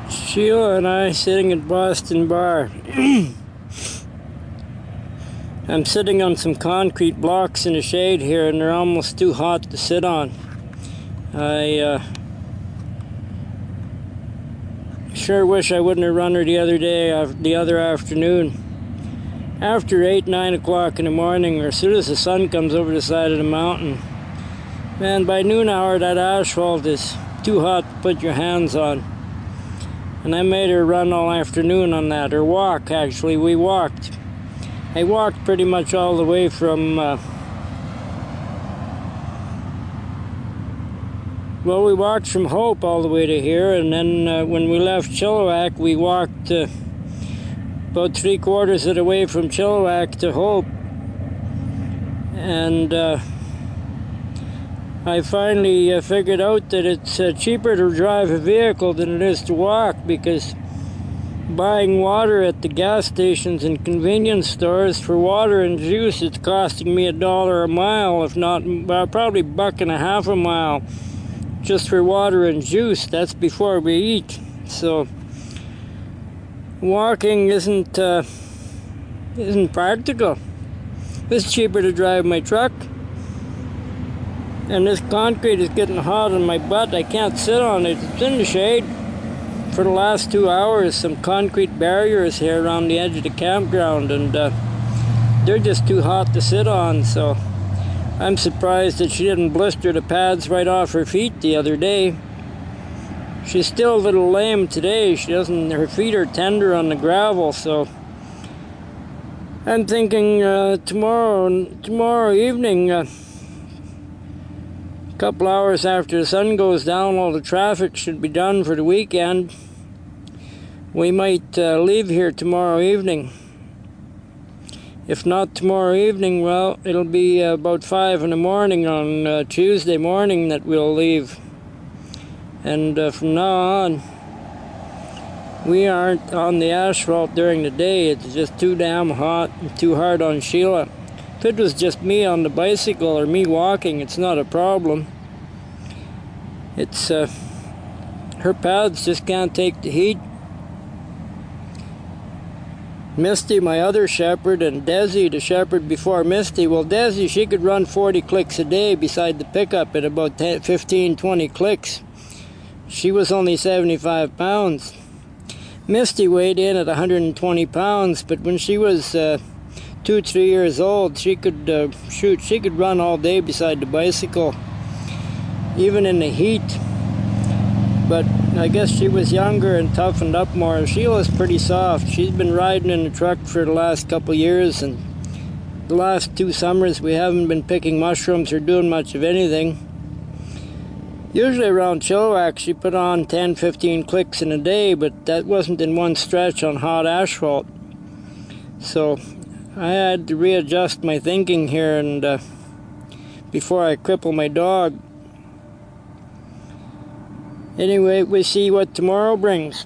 Sheila and I sitting at Boston Bar. I'm sitting on some concrete blocks in the shade here, and they're almost too hot to sit on. I sure wish I wouldn't have run her the other afternoon. After 8-9 o'clock in the morning, or as soon as the sun comes over the side of the mountain, man, by noon hour that asphalt is too hot to put your hands on. And I made her run all afternoon on that, or walk actually. We walked. I walked pretty much all the way from, well, we walked from Hope all the way to here, and then when we left Chilliwack, we walked about 3/4 of the way from Chilliwack to Hope. And I finally figured out that it's cheaper to drive a vehicle than it is to walk, because buying water at the gas stations and convenience stores for water and juice, it's costing me $1 a mile, if not, well, probably $1.50 a mile, just for water and juice. That's before we eat. So walking isn't practical. It's cheaper to drive my truck. And this concrete is getting hot on my butt. I can't sit on it. It's in the shade. For the last 2 hours, some concrete barriers here around the edge of the campground, and they're just too hot to sit on. So I'm surprised that she didn't blister the pads right off her feet the other day. She's still a little lame today. Her feet are tender on the gravel, so I'm thinking tomorrow evening, a couple hours after the sun goes down, all the traffic should be done for the weekend. We might leave here tomorrow evening. If not tomorrow evening, well, it'll be about 5 in the morning on Tuesday morning that we'll leave. And from now on, we aren't on the asphalt during the day. It's just too damn hot and too hard on Sheila. If it was just me on the bicycle or me walking, it's not a problem. It's her pads just can't take the heat. Misty, my other shepherd, and Desi, the shepherd before Misty. Well, Desi, she could run 40 clicks a day beside the pickup at about 15-20 clicks. She was only 75 pounds. Misty weighed in at 120 pounds, but when she was 2-3 years old, she could she could run all day beside the bicycle, even in the heat. But I guess she was younger and toughened up more. Sheila's pretty soft. She's been riding in the truck for the last couple years, and the last 2 summers we haven't been picking mushrooms or doing much of anything. Usually around Chilliwack she put on 10-15 clicks in a day, but that wasn't in one stretch on hot asphalt. So I had to readjust my thinking here, and before I cripple my dog. Anyway, we see what tomorrow brings.